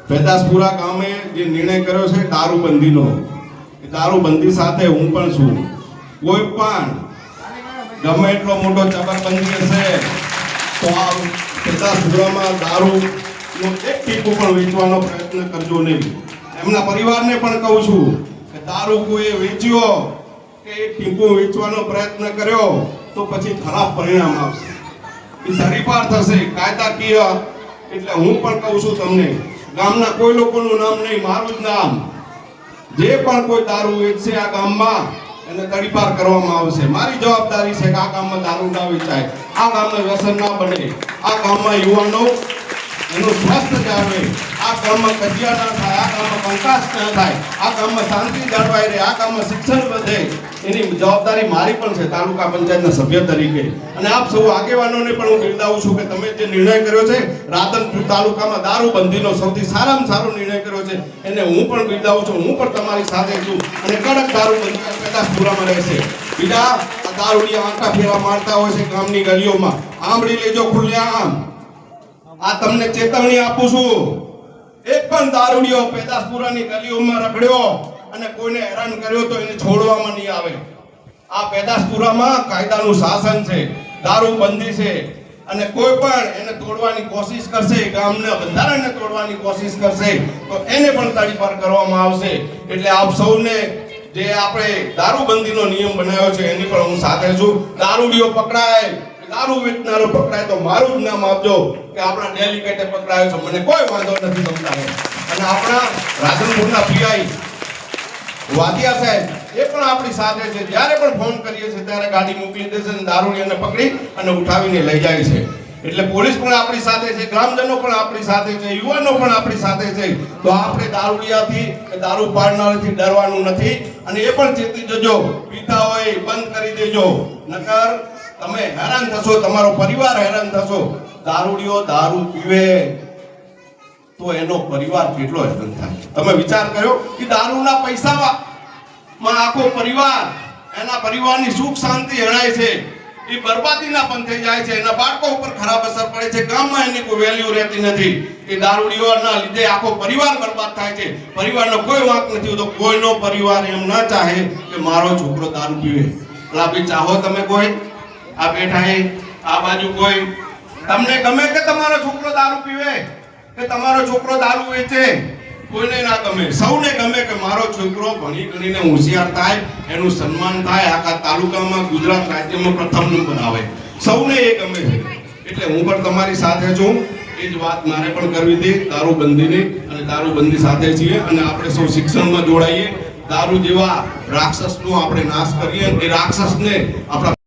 પેદાસપુરા ગામે જે નિર્ણય કર્યો છે દારૂબંધીનો, એ દારૂબંધી સાથે હું પણ છું. કોઈ પણ ગમે એટલો મોટો જબરબંધી હશે તો આ પેદાસપુરામાં દારૂનો એક ટીપું પણ વેચવાનો પ્રયત્ન કરજો નહીં. એમના પરિવારને પણ કહું છું કે દારૂ કોઈ વેચ્યો કે એક ટીપું વેચવાનો પ્રયત્ન કર્યો તો પછી ખરાબ પરિણામ આવશે. એ તરીપાર થશે કાયદાકીય. એટલે હું પણ કહું છું તમને, ગામના કોઈ લોકોનું નામ નહીં, મારું જ નામ, જે પણ કોઈ દારૂ વેચશે આ ગામમાં એને તડીપાર કરવામાં આવશે. મારી જવાબદારી છે કે આ ગામમાં દારૂ ના વેચાય, આ ગામમાં વ્યસન ના બને, આ ગામમાં યુવાનો એનું સ્વાસ્થ્ય જાળવે, આ ગામમાં કજિયા ના થાય, આ ગામમાં કંકાસ ના થાય, આ ગામમાં શાંતિ જળવાઈ રહે, આ ગામમાં શિક્ષણ વધે. એની જવાબદારી મારી પણ છે તાલુકા પંચાયતના સભ્ય તરીકે. અને આપ સૌ આગેવાનોને પણ હું બિરદાવું છું કે તમે જે નિર્ણય કર્યો છે રાધનપુર તાલુકામાં દારૂબંધીનો સૌથી સારામાં સારો નિર્ણય કર્યો છે, એને હું પણ બિરદાવું છું. હું પણ તમારી સાથે છું અને કડક દારૂબંધી પેદાસપુરામાં રહેશે. બીજા દારૂડિયા આંટા ફેરા મારતા હોય છે ગામની ગલીઓમાં, આંબળી લેજો ખુલ્લેઆમ. આ તમને ચેતવણી આપું છું, એક પણ દારૂડિયો પેદાસપુરાની ગલીઓમાં રખડ્યો અને કોઈને હેરાન કર્યો તો એને છોડવામાં નહીં આવે. આ પેદાસપુરામાં કાયદાનું શાસન છે, દારૂબંધી છે, અને કોઈ પણ એને તોડવાની કોશિશ કરશે, ગામના બંધારણને તોડવાની કોશિશ કરશે તો એને પણ તડીપાર કરવામાં આવશે. એટલે આપ સૌને જે આપણે દારૂબંધીનો નિયમ બનાવ્યો છે એની પણ હું સાથે છું. દારૂડિયો પકડાય, દારૂ વેચનારો પકડાય તો મારું જ નામ આપજો કે આપણા ડેલિગેટે પકડાયો છે, મને કોઈ વાંધો નથી તમને. અને આપણા રાધનપુરના પીઆઈ વાદિયા સાહેબ એ પણ આપણી સાથે છે. જ્યારે પણ ફોન કરીએ છીએ ત્યારે ગાડી મોકલી દે છે અને દારૂડિયાને પકડી અને ઉઠાવીને લઈ જાય છે. એટલે પોલીસ પણ આપણી સાથે છે, ગ્રામજનો પણ આપણી સાથે છે, યુવાનો પણ આપણી સાથે છે. તો આપણે દારૂડિયાથી કે દારૂ પાડનારથી ડરવાનું નથી. અને એ પણ ચેતી જજો, પીતા હોય બંધ કરી દેજો, નકર તમે હેરાન થશો, તમારો પરિવાર હેરાન થશો. દારૂડિયો દારૂ પીવે તો એનો પરિવાર કેટલો હેરાન થાય. તમે વિચાર કર્યો કે દારૂના પૈસામાં આખો પરિવાર, એના પરિવારની સુખ શાંતિ હણાય છે, એ બરબાદીના પણ થઈ જાય છે, એના બાળકો ઉપર ખરાબ અસર પડે છે, ગામમાં એની કોઈ વેલ્યુ રહેતી નથી. એ દારૂડિયોના લીધે આખો પરિવાર બરબાદ થાય છે. પરિવારનો કોઈ વાંક નથી હોતો. કોઈનો પરિવાર એમ ન ચાહે કે મારો છોકરો દારૂ પીવે. એટલે ચાહો તમે કોઈ આ બેઠા આ બાજુ કોઈ, તમને ગમે કે તમારો છોકરો દારૂ પીવે કે તમારો છોકરો દારૂ વેચે? કોઈને ના ગમે. સૌને ગમે કે મારો છોકરો ભણી ગણીને હોશિયાર થાય, એનું સન્માન થાય, આખા તાલુકામાં ગુજરાત રાજ્યમાં પ્રથમ નંબર આવે. સૌને એ ગમે છે. એટલે હું પણ તમારી સાથે છું. એ જ વાત મારે પણ કરવી હતી દારૂબંધીની, અને દારૂબંધી સાથે છીએ. અને આપણે સૌ શિક્ષણમાં જોડાઈએ, દારૂ જેવા રાક્ષસનો આપણે નાશ કરીએ. એ રાક્ષસને આપણા